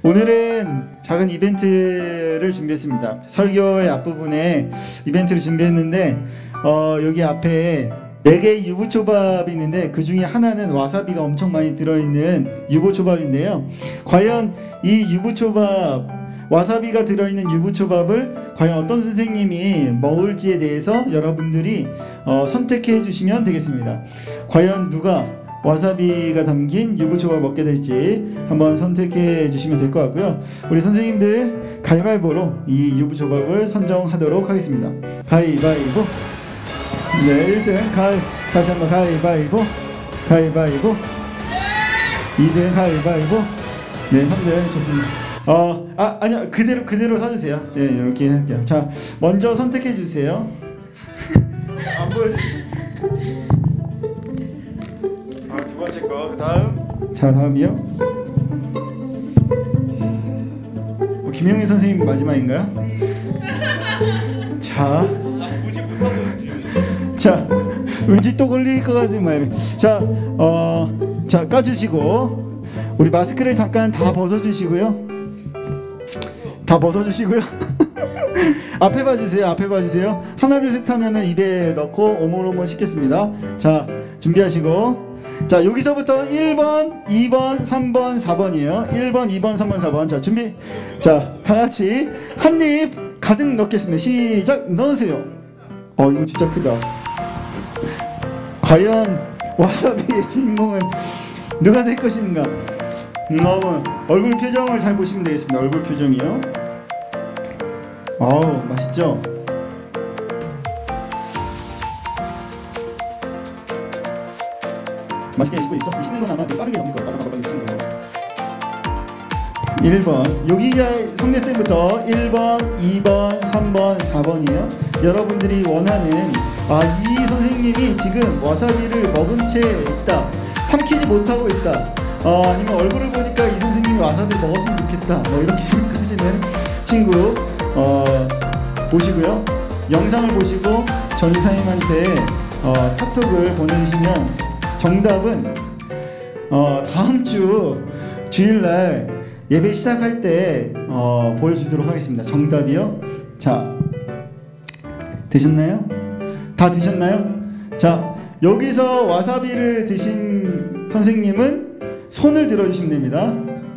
오늘은 작은 이벤트를 준비했습니다. 설교의 앞부분에 이벤트를 준비했는데 여기 앞에 4개의 유부초밥이 있는데 그 중에 하나는 와사비가 엄청 많이 들어있는 유부초밥인데요. 과연 이 유부초밥, 와사비가 들어있는 유부초밥을 과연 어떤 선생님이 먹을지에 대해서 여러분들이 선택해 주시면 되겠습니다. 과연 누가 와사비가 담긴 유부초밥을 먹게 될지 한번 선택해 주시면 될 것 같고요. 우리 선생님들 가위바위보로 이 유부초밥을 선정하도록 하겠습니다. 가위바위보. 네, 1등 다시 한번 가위바위보. 가위바위보. 2등 가위바위보. 네, 3등 좋습니다. 아니요, 그대로 사주세요. 네, 이렇게 할게요. 자, 먼저 선택해 주세요. 안 보여줘. 두 번째 거, 그 다음. 자, 다음이요. 김영희 선생님 마지막인가요? 자, 보지 못하고 자, 왠지 또 걸릴 것 같은 말. 자, 자, 까주시고 우리 마스크를 잠깐 다 벗어주시고요. 다 벗어주시고요. 앞에 봐주세요. 앞에 봐주세요. 하나 둘 셋 하면은 입에 넣고 오물오물 씻겠습니다. 자, 준비하시고. 자, 여기서부터 1번, 2번, 3번, 4번이에요. 1번, 2번, 3번, 4번. 자, 준비. 자, 다 같이 한 입 가득 넣겠습니다. 시작. 넣으세요. 이거 진짜 크다. 과연 와사비의 주인공은 누가 될 것인가? 얼굴 표정을 잘 보시면 되겠습니다. 얼굴 표정이요. 아우, 맛있죠? 맛있게 씹고 있어? 씹는 건 아마 빠르게 넘길 거야. 빨리 씹는 거. 1번. 여기가 성대쌤부터 1번, 2번, 3번, 4번이에요. 여러분들이 원하는 이 선생님이 지금 와사비를 먹은 채 있다, 삼키지 못하고 있다, 아니면 얼굴을 보니까 이 선생님이 와사비 먹었으면 좋겠다, 이렇게 생각하시는 친구 보시고요. 영상을 보시고 전사님한테 카톡을 보내주시면 정답은 다음 주 주일날 예배 시작할 때 보여주도록 하겠습니다. 정답이요. 자, 되셨나요? 다 드셨나요? 자, 여기서 와사비를 드신 선생님은 손을 들어주시면 됩니다.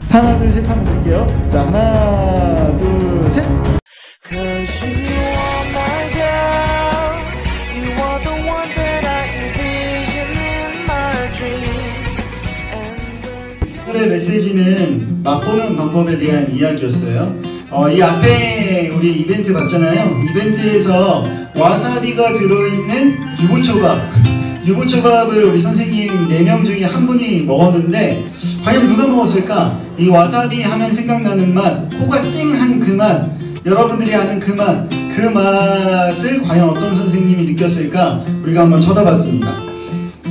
하나 둘 셋 하면 될게요. 자, 하나 둘 셋. 오늘의 메시지는 맛보는 방법에 대한 이야기였어요. 이 앞에 우리 이벤트 봤잖아요. 이벤트에서 와사비가 들어있는 유부초밥을 우리 선생님 4명 중에 한 분이 먹었는데 과연 누가 먹었을까? 이 와사비 하면 생각나는 맛, 코가 찡한 그 맛, 여러분들이 아는 그 맛, 그 맛을 과연 어떤 선생님이 느꼈을까? 우리가 한번 쳐다봤습니다.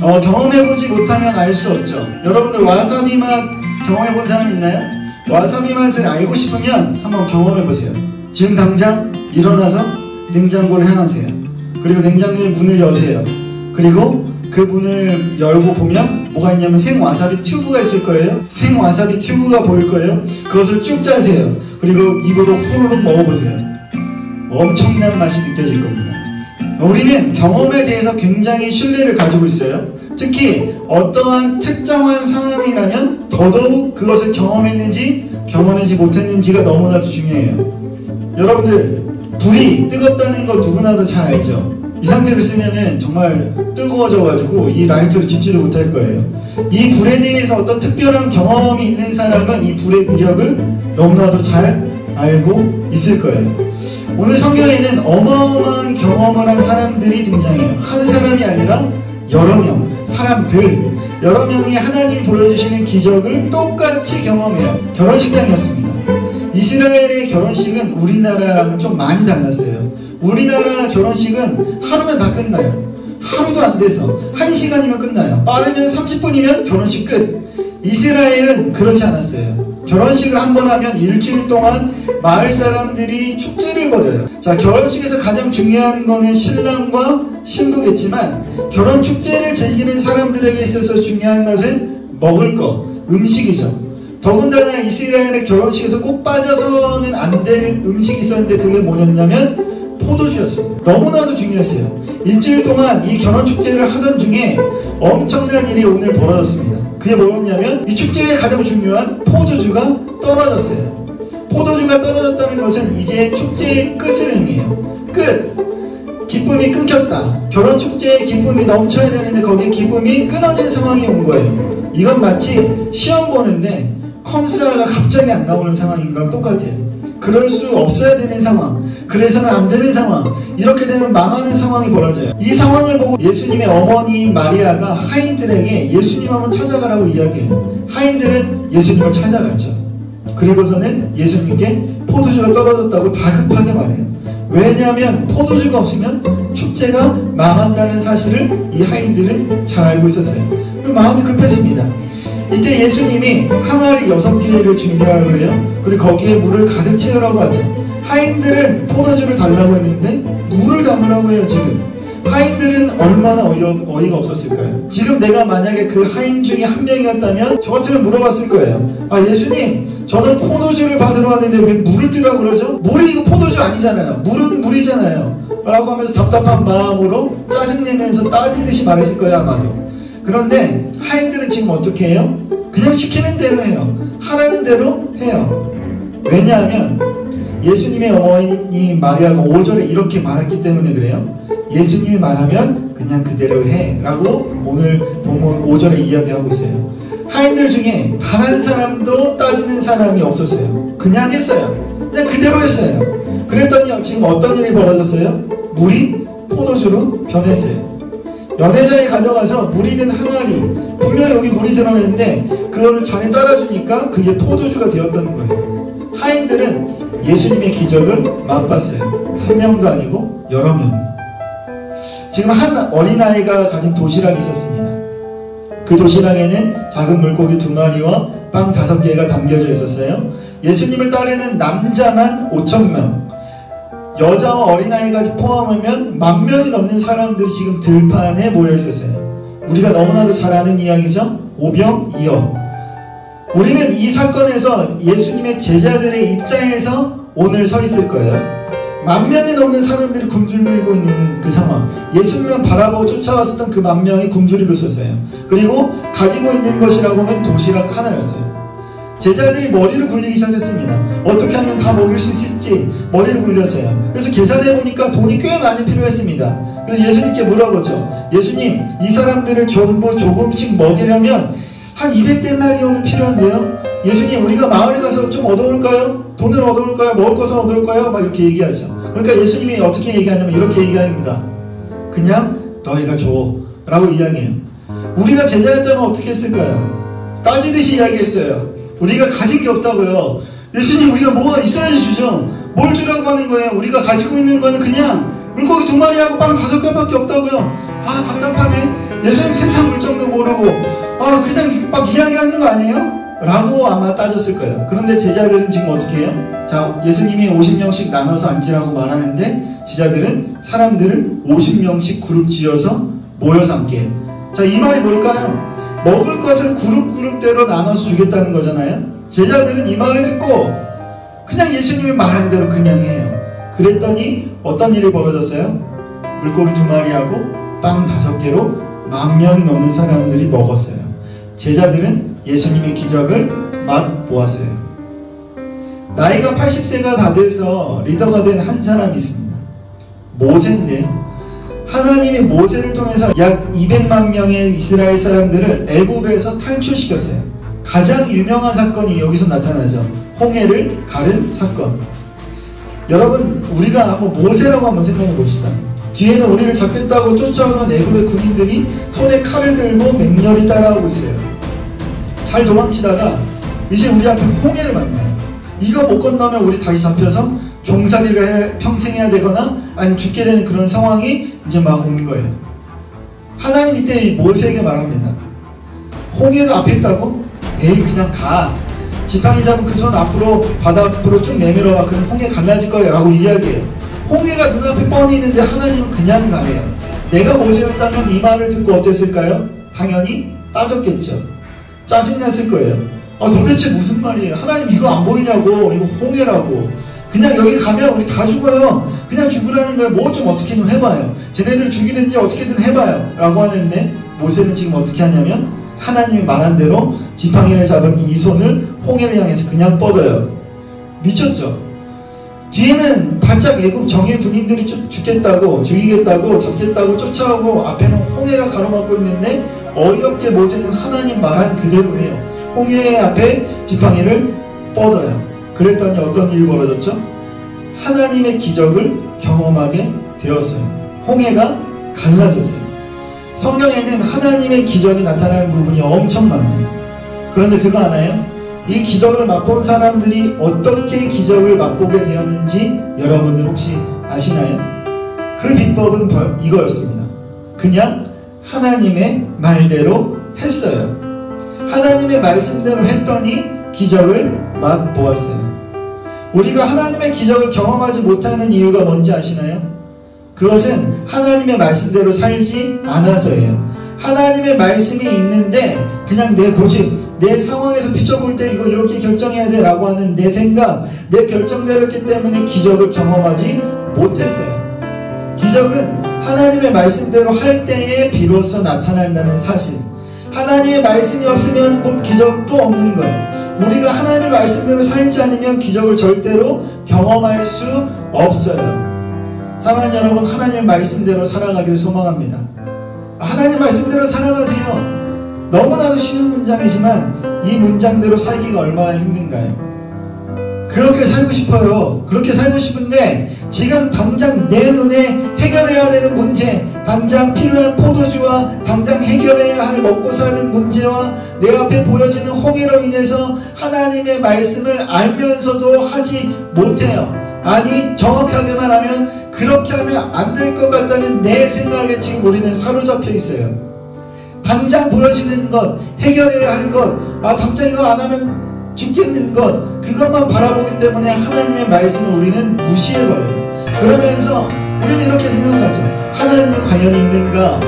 경험해보지 못하면 알 수 없죠. 여러분들 와사비 맛 경험해본 사람 있나요? 와사비 맛을 알고 싶으면 한번 경험해보세요. 지금 당장 일어나서 냉장고를 향하세요. 그리고 냉장고의 문을 여세요. 그리고 그 문을 열고 보면 뭐가 있냐면 생와사비 튜브가 있을 거예요. 생와사비 튜브가 보일 거예요. 그것을 쭉 짜세요. 그리고 입으로 후루룩 먹어보세요. 엄청난 맛이 느껴질 겁니다. 우리는 경험에 대해서 굉장히 신뢰를 가지고 있어요. 특히 어떠한 특정한 상황이라면 더더욱 그것을 경험했는지 경험하지 못했는지가 너무나도 중요해요. 여러분들, 불이 뜨겁다는 거 누구나도 잘 알죠? 이 상태로 쓰면은 정말 뜨거워져 가지고 이 라이터를 집지를 못할 거예요. 이 불에 대해서 어떤 특별한 경험이 있는 사람은 이 불의 위력을 너무나도 잘 알고 있을 거예요. 오늘 성경에는 어마어마한 경험을 한 사람들이 등장해요. 한 사람이 아니라 여러 명, 사람들, 여러 명이 하나님 보여주시는 기적을 똑같이 경험해요. 결혼식장이었습니다. 이스라엘의 결혼식은 우리나라랑 좀 많이 달랐어요. 우리나라 결혼식은 하루면 다 끝나요. 하루도 안 돼서 1시간이면 끝나요. 빠르면 30분이면 결혼식 끝. 이스라엘은 그렇지 않았어요. 결혼식을 한 번 하면 일주일 동안 마을 사람들이 축제를 벌여요. 자, 결혼식에서 가장 중요한 거는 신랑과 신부겠지만 결혼 축제를 즐기는 사람들에게 있어서 중요한 것은 먹을 거, 음식이죠. 더군다나 이스라엘의 결혼식에서 꼭 빠져서는 안 될 음식이 있었는데 그게 뭐였냐면 포도주였습니다. 너무나도 중요했어요. 일주일 동안 이 결혼축제를 하던 중에 엄청난 일이 오늘 벌어졌습니다. 그게 뭐였냐면 이 축제의 가장 중요한 포도주가 떨어졌어요. 포도주가 떨어졌다는 것은 이제 축제의 끝을 의미해요. 끝! 기쁨이 끊겼다. 결혼축제에 기쁨이 넘쳐야 되는데 거기에 기쁨이 끊어진 상황이 온 거예요. 이건 마치 시험 보는데 컴스가 갑자기 안 나오는 상황인 거랑 똑같아요. 그럴 수 없어야 되는 상황, 그래서는 안 되는 상황, 이렇게 되면 망하는 상황이 벌어져요. 이 상황을 보고 예수님의 어머니 마리아가 하인들에게 예수님 한번 찾아가라고 이야기해요. 하인들은 예수님을 찾아갔죠. 그리고서는 예수님께 포도주가 떨어졌다고 다급하게 말해요. 왜냐하면 포도주가 없으면 축제가 망한다는 사실을 이 하인들은 잘 알고 있었어요. 그리고 마음이 급했습니다. 이때 예수님이 항아리 6개를 준비하라고 그래요. 그리고 거기에 물을 가득 채우라고 하죠. 하인들은 포도주를 달라고 했는데 물을 담으라고 해요. 지금 하인들은 얼마나 어이가 없었을까요? 지금 내가 만약에 그 하인 중에 한 명이었다면 저 같으면 물어봤을 거예요. 아, 예수님, 저는 포도주를 받으러 왔는데 왜 물을 뜨라고 그러죠? 물이 이거 포도주 아니잖아요. 물은 물이잖아요. 라고 하면서 답답한 마음으로 짜증내면서 따지듯이 말했을 거예요, 아마도. 그런데 하인들은 지금 어떻게 해요? 그냥 시키는 대로 해요. 하라는 대로 해요. 왜냐하면 예수님의 어머니 마리아가 5절에 이렇게 말했기 때문에 그래요. 예수님이 말하면 그냥 그대로 해 라고 오늘 본문 5절에 이야기하고 있어요. 하인들 중에 단 한 사람도 따지는 사람이 없었어요. 그냥 했어요. 그냥 그대로 했어요. 그랬더니 지금 어떤 일이 벌어졌어요? 물이 포도주로 변했어요. 연회장에 가져가서 물이 든 항아리, 분명히 여기 물이 들어있는데 그거를 잔에 따라주니까 그게 포도주가 되었다는 거예요. 하인들은 예수님의 기적을 맛봤어요. 한 명도 아니고 여러 명. 지금 한 어린아이가 가진 도시락이 있었습니다. 그 도시락에는 작은 물고기 2마리와 빵 5개가 담겨져 있었어요. 예수님을 따르는 남자만 5,000명, 여자와 어린아이까지 포함하면 10,000명이 넘는 사람들이 지금 들판에 모여 있었어요. 우리가 너무나도 잘 아는 이야기죠. 오병이어. 우리는 이 사건에서 예수님의 제자들의 입장에서 오늘 서 있을 거예요. 10,000명이 넘는 사람들이 굶주리고 있는 그 상황, 예수님만 바라보고 쫓아왔었던 그 10,000명이 굶주리고 있었어요. 그리고 가지고 있는 것이라고 하면 도시락 하나였어요. 제자들이 머리를 굴리기 시작했습니다. 어떻게 하면 다 먹일 수 있을지 머리를 굴렸어요. 그래서 계산해보니까 돈이 꽤 많이 필요했습니다. 그래서 예수님께 물어보죠. 예수님, 이 사람들을 전부 조금씩 먹이려면 한 200데나리온은 필요한데요. 예수님, 우리가 마을에 가서 좀 얻어올까요? 돈을 얻어올까요? 먹을 것을 얻어올까요? 막 이렇게 얘기하죠. 그러니까 예수님이 어떻게 얘기하냐면 이렇게 얘기합니다. 그냥 너희가 줘 라고 이야기해요. 우리가 제자였다면 어떻게 했을까요? 따지듯이 이야기했어요. 우리가 가진 게 없다고요. 예수님, 우리가 뭐가 있어야지 주죠. 뭘 주라고 하는 거예요? 우리가 가지고 있는 거는 그냥 물고기 2마리하고 빵 5개밖에 없다고요. 아, 답답하네. 예수님 세상 물정도 모르고 그냥 막 이야기하는 거 아니에요? 라고 아마 따졌을 거예요. 그런데 제자들은 지금 어떻게 해요? 자, 예수님이 50명씩 나눠서 앉으라고 말하는데 제자들은 사람들을 50명씩 그룹 지어서 모여서 앉게 해요. 자, 이 말이 뭘까요? 먹을 것을 그룹대로 나눠서 주겠다는 거잖아요. 제자들은 이 말을 듣고 그냥 예수님이 말한 대로 그냥 해요. 그랬더니 어떤 일이 벌어졌어요? 물고기 2마리하고 빵 5개로 10,000명이 넘는 사람들이 먹었어요. 제자들은 예수님의 기적을 맛보았어요. 나이가 80세가 다 돼서 리더가 된 한 사람이 있습니다. 모세인데요. 하나님이 모세를 통해서 약 200만 명의 이스라엘 사람들을 애굽에서 탈출시켰어요. 가장 유명한 사건이 여기서 나타나죠. 홍해를 가른 사건. 여러분, 우리가 한번 모세라고 한번 생각해 봅시다. 뒤에는 우리를 잡겠다고 쫓아오는 애굽의 군인들이 손에 칼을 들고 맹렬히 따라오고 있어요. 잘 도망치다가 이제 우리 앞에 홍해를 만나요. 이거 못 건너면 우리 다시 잡혀서 종살이를 평생 해야 되거나 아니면 죽게 되는 그런 상황이 이제 막 오는 거예요. 하나님 이때 모세에게 말합니다. 홍해가 앞에 있다고? 에이, 그냥 가. 지팡이 잡은 그 손 앞으로 바다 앞으로 쭉 내밀어봐. 그럼 홍해 갈라질 거야 라고 이야기해요. 홍해가 눈앞에 뻔히 있는데 하나님은 그냥 가래요. 내가 모세였다면 이 말을 듣고 어땠을까요? 당연히 따졌겠죠. 짜증났을 거예요. 도대체 무슨 말이에요? 하나님 이거 안 보이냐고. 이거 홍해라고. 그냥 여기 가면 우리 다 죽어요. 그냥 죽으라는 거예요. 뭐 좀 어떻게 좀 해봐요. 쟤네들 죽이든지 어떻게든 해봐요. 라고 하는데 모세는 지금 어떻게 하냐면 하나님이 말한 대로 지팡이를 잡은 이 손을 홍해를 향해서 그냥 뻗어요. 미쳤죠? 뒤에는 바짝 애굽 정예 군인들이 죽겠다고, 죽이겠다고, 잡겠다고 쫓아오고 앞에는 홍해가 가로막고 있는데 어이없게 모세는 하나님 말한 그대로 해요. 홍해 앞에 지팡이를 뻗어요. 그랬더니 어떤 일이 벌어졌죠? 하나님의 기적을 경험하게 되었어요. 홍해가 갈라졌어요. 성경에는 하나님의 기적이 나타나는 부분이 엄청 많아요. 그런데 그거 아나요? 이 기적을 맛본 사람들이 어떻게 기적을 맛보게 되었는지 여러분들 혹시 아시나요? 그 비법은 바로 이거였습니다. 그냥 하나님의 말대로 했어요. 하나님의 말씀대로 했더니 기적을 맛보았어요. 우리가 하나님의 기적을 경험하지 못하는 이유가 뭔지 아시나요? 그것은 하나님의 말씀대로 살지 않아서예요. 하나님의 말씀이 있는데 그냥 내 고집, 내 상황에서 비춰볼 때 이거 이렇게 결정해야 돼 라고 하는 내 생각, 내 결정대로 했기 때문에 기적을 경험하지 못했어요. 기적은 하나님의 말씀대로 할 때에 비로소 나타난다는 사실. 하나님의 말씀이 없으면 곧 기적도 없는 거예요. 우리가 하나님의 말씀대로 살지 않으면 기적을 절대로 경험할 수 없어요. 사랑하는 여러분, 하나님의 말씀대로 살아가기를 소망합니다. 하나님 말씀대로 살아가세요. 너무나도 쉬운 문장이지만 이 문장대로 살기가 얼마나 힘든가요? 그렇게 살고 싶어요. 그렇게 살고 싶은데 지금 당장 내 눈에 해결해야 되는 문제, 당장 필요한 포도주와 당장 해결해야 할 먹고 사는 문제와 내 앞에 보여지는 홍해로 인해서 하나님의 말씀을 알면서도 하지 못해요. 아니, 정확하게만 하면 그렇게 하면 안 될 것 같다는 내 생각에 지금 우리는 사로잡혀 있어요. 당장 보여지는 것, 해결해야 할 것, 당장 이거 안 하면 죽겠는 것, 그것만 바라보기 때문에 하나님의 말씀을 우리는 무시해버려요. 그러면서 우리는 이렇게 생각하죠. 하나님이 과연 있는가?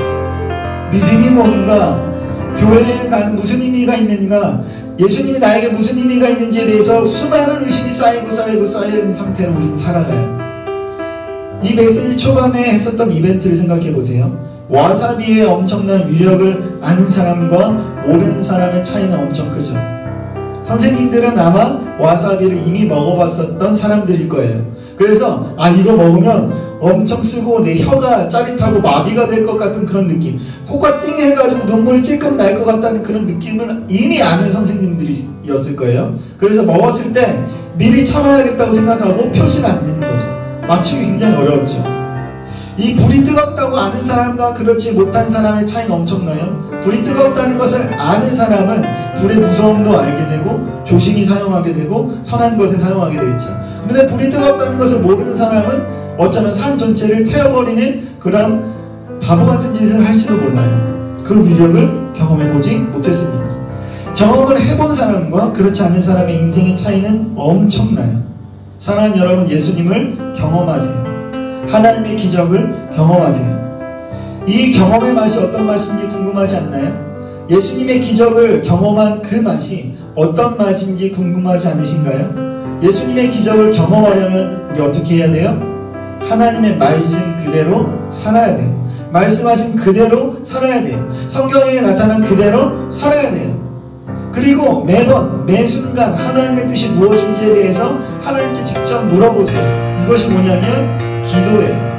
믿음이 뭔가? 교회에 나는 무슨 의미가 있는가? 예수님이 나에게 무슨 의미가 있는지에 대해서 수많은 의심이 쌓이는 상태로 우리는 살아가요. 이 메시지 초반에 했었던 이벤트를 생각해 보세요. 와사비의 엄청난 위력을 아는 사람과 모르는 사람의 차이는 엄청 크죠. 선생님들은 아마 와사비를 이미 먹어봤었던 사람들일 거예요. 그래서 이거 먹으면 엄청 쓰고 내 혀가 짜릿하고 마비가 될 것 같은 그런 느낌, 코가 띵해가지고 눈물이 찔끔 날 것 같다는 그런 느낌을 이미 아는 선생님들이었을 거예요. 그래서 먹었을 때 미리 참아야겠다고 생각하고 표시가 안 되는 거죠. 맞추기 굉장히 어려웠죠. 이 불이 뜨겁다고 아는 사람과 그렇지 못한 사람의 차이는 엄청나요. 불이 뜨겁다는 것을 아는 사람은 불의 무서움도 알게 되고 조심히 사용하게 되고 선한 것에 사용하게 되겠죠. 그런데 불이 뜨겁다는 것을 모르는 사람은 어쩌면 산 전체를 태워버리는 그런 바보 같은 짓을 할지도 몰라요. 그 위력을 경험해보지 못했으니까. 경험을 해본 사람과 그렇지 않은 사람의 인생의 차이는 엄청나요. 사랑하는 여러분, 예수님을 경험하세요. 하나님의 기적을 경험하세요. 이 경험의 맛이 어떤 맛인지 궁금하지 않나요? 예수님의 기적을 경험한 그 맛이 어떤 맛인지 궁금하지 않으신가요? 예수님의 기적을 경험하려면 우리 어떻게 해야 돼요? 하나님의 말씀 그대로 살아야 돼요. 말씀하신 그대로 살아야 돼요. 성경에 나타난 그대로 살아야 돼요. 그리고 매번 매순간 하나님의 뜻이 무엇인지에 대해서 하나님께 직접 물어보세요. 이것이 뭐냐면 기도예요.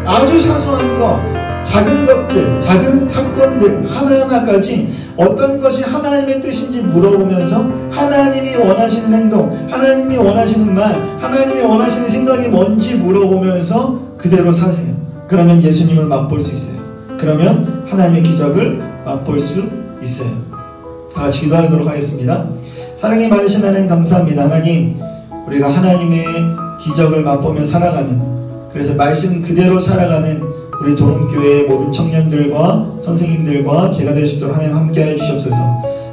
아주 사소한 거, 작은 것들, 작은 사건들 하나하나까지 어떤 것이 하나님의 뜻인지 물어보면서 하나님이 원하시는 행동, 하나님이 원하시는 말, 하나님이 원하시는 생각이 뭔지 물어보면서 그대로 사세요. 그러면 예수님을 맛볼 수 있어요. 그러면 하나님의 기적을 맛볼 수 있어요. 다 같이 기도하도록 하겠습니다. 사랑이 많으신 하나님 감사합니다. 하나님, 우리가 하나님의 기적을 맛보며 살아가는, 그래서 말씀 그대로 살아가는 우리 도론교회의 모든 청년들과 선생님들과 제가 될 수 있도록 하나님 함께하여 주시옵소서.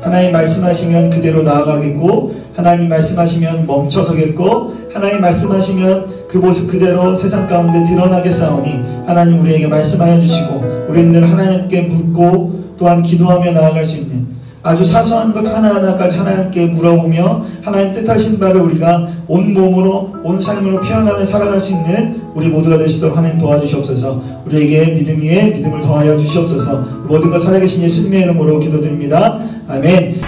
하나님 말씀하시면 그대로 나아가겠고, 하나님 말씀하시면 멈춰서겠고, 하나님 말씀하시면 그 모습 그대로 세상 가운데 드러나겠사오니 하나님 우리에게 말씀하여 주시고 우리는 늘 하나님께 묻고 또한 기도하며 나아갈 수 있는 아주 사소한 것 하나하나까지 하나님께 물어보며 하나님 뜻하신 바를 우리가 온 몸으로 온 삶으로 표현하며 살아갈 수 있는 우리 모두가 되시도록 하나님 도와주시옵소서. 우리에게 믿음 위에 믿음을 더하여 주시옵소서. 모든 것 살아계신 예수님의 이름으로 기도드립니다. 아멘.